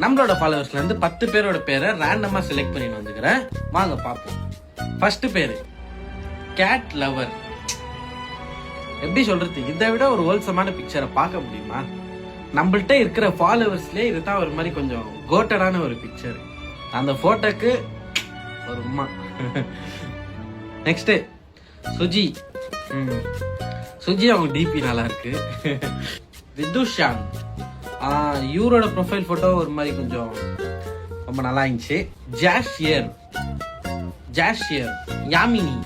நம்மளோட ஃபாலோவர்ஸ்ல இருந்து 10 பேரோட பேரை ரேண்டமா செலக்ட் பண்ணி வந்துக்கிறேன். வாங்க பாப்போம். ஃபர்ஸ்ட் பேரு கேட் லவர். எப்படி சொல்றது, இதை விட ஒரு ஹோல்சமான பிக்சரை பார்க்க முடியுமா? நம்மள்ட்ட இருக்கிற ஃபாலோவர்ஸ்லயே இதுதான் ஒரு மாதிரி கொஞ்சம் கோட்டடான ஒரு பிக்சர். அந்த போட்டோக்கு ஒரு உமா. நெக்ஸ்ட் சுஜி. சுஜி அவங்க டிபி நல்லா இருக்கு. விதுஷான். இவரோட ப்ரொஃபைல் போட்டோ ஒரு மாதிரி கொஞ்சம் ரொம்ப நல்லா இருந்துச்சு. ஜாஷியர். யாமினி.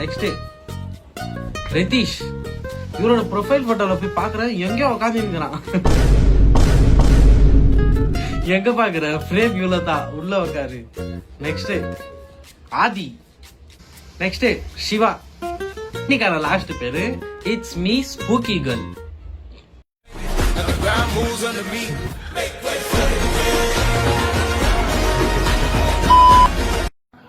நெக்ஸ்ட் ரிதீஷ். இவரோட ப்ரொஃபைல் போட்டோல போய் பாக்குறேன், எங்கேயோ உட்காந்து இருக்கிறான். எங்க பாக்குற ஃப்ரேம் இவ்வளவுதான், உள்ள உட்காரு. நெக்ஸ்ட் ஆதி. நெக்ஸ்ட் சிவா. இன்னைக்கான லாஸ்ட் பேரு இட்ஸ் மீ ஸ்பூக்கி கேர்ள்.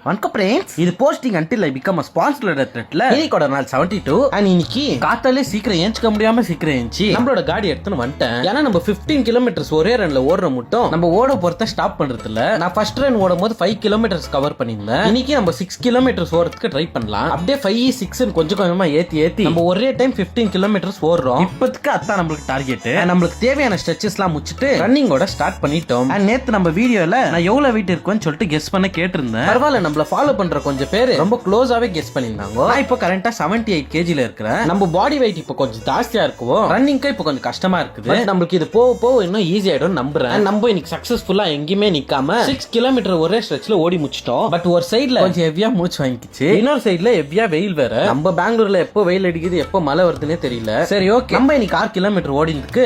வணக்கம் ஃப்ரெண்ட்ஸ், இது posting until I become a sponsored athlete. இன்னைக்கோட நாள் 72 and இன்னைக்கு காத்தாலே சீக்கிரம் ஏஞ்சிக்க முடியாம சீக்கிரம் ஏஞ்சி நம்மளோட காடி எடுத்துன்னு வந்துட்டேன். ஏன்னா நம்ம 15 கிலோமீட்டர்ஸ் ஒரே ரன்ல ஓடுற மட்டும் நம்ம ஓட பொறுத்த ஸ்டாப் பண்றது இல்ல. நான் ஃபர்ஸ்ட் ரன் ஓடும் போது 5 கிலோமீட்டர்ஸ் கவர் பண்ணிருந்தேன். இன்னைக்கு நம்ம 6 கிலோமீட்டர்ஸ் ஓடுறதுக்கு ட்ரை பண்ணலாம். அப்படியே 5-6 கொஞ்சம் கொஞ்சமா ஏத்தி நம்ம ஒரே டைம் 15 கிலோமீட்டர்ஸ் ஓடுறோம். இப்போதைக்கு அதான் நம்மளுக்கு டார்கெட். நம்மளுக்கு தேவையான ஸ்ட்ரெச்சஸ் எல்லாம் முடிச்சிட்டு ரன்னிங்கோட ஸ்டார்ட் பண்ணிட்டோம். நேத்து நம்ம வீடியோல நான் எவ்வளவு வெயிட் இருக்குன்னு சொல்லிட்டு கெஸ் பண்ண கேட்டிருந்தேன். பரவாயில்ல, நம்மள ஃபாலோ பண்ற கொஞ்சம் பேர் ரொம்ப க்ளோஸாவே கெஸ் பண்ணிருந்தாங்க. நான் இப்போ கரெக்டா 78 kg இருக்கிறேன். நம்ம பாடி வெயிட் இப்போ கொஞ்சம் ஜாஸ்தியா இருக்கும். ரன்னிங்க்கு இப்போ கொஞ்சம் கஷ்டமா இருக்குது. நம்மளுக்கு இது போக இன்னும் ஈஸி ஆயிடும் நம்புறேன். நம்ம இன்னைக்கு சக்சஸ்ஃபுல்லா எங்கேயுமே நிக்காம 6 கிலோமீட்டர் ஒரே ஸ்ட்ரெச்ல ஓடி முடிச்சிட்டோம். பட் ஒரு சைடுல கொஞ்சம் ஹெவியா மூச்சு வாங்கிச்சு, இன்னொரு சைடுல ஹெவியா வெயில் வேற. நம்ம பெங்களூர்ல எப்போ வெயில் அடிக்குது எப்போ மழை வருதுன்னே தெரியல. சரி ஓகே, நம்ம இன்னைக்கு 6 கிலோமீட்டர் ஓடினதுக்கு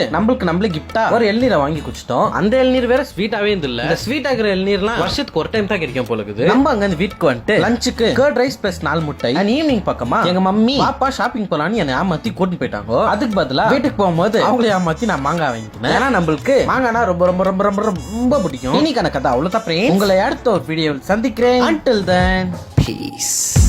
நம்மளே கிஃப்டா ஒரு இளநீரை வாங்கி குடிச்சிட்டோம். அந்த இளநீர் வேற ஸ்வீட்டாவே இல்ல. இந்த ஸ்வீட் ஆகிற இளநீர்லாம் வருஷத்துக்கு ஒரு டைம் தான் கிடைக்கும் போல இருக்குது. நம்ம அங்க இந்த வீட்டுக்கு வந்துட்டு லஞ்சுக்கு கர்ட் ரைஸ் பிளஸ் 4 முட்டை. ஈவினிங் பக்கமா எங்க மம்மி பாப்பா ஷாப்பிங் போலான்னு என்ன ஏமாத்தி கூட்டிட்டு போயிட்டாங்க. அதுக்கு பதிலா வீட்டுக்கு போகும்போது அவங்கள ஏமாத்தி நான் மாங்காய் வாங்கிட்டேன். ஏன்னா நம்மளுக்கு மாங்கானா ரொம்ப ரொம்ப ரொம்ப ரொம்ப ரொம்ப பிடிக்கும். இன்னைக்கான கதை அவ்வளவுதான். உங்களை அடுத்த ஒரு வீடியோவில் சந்திக்கிறேன். Until then, peace.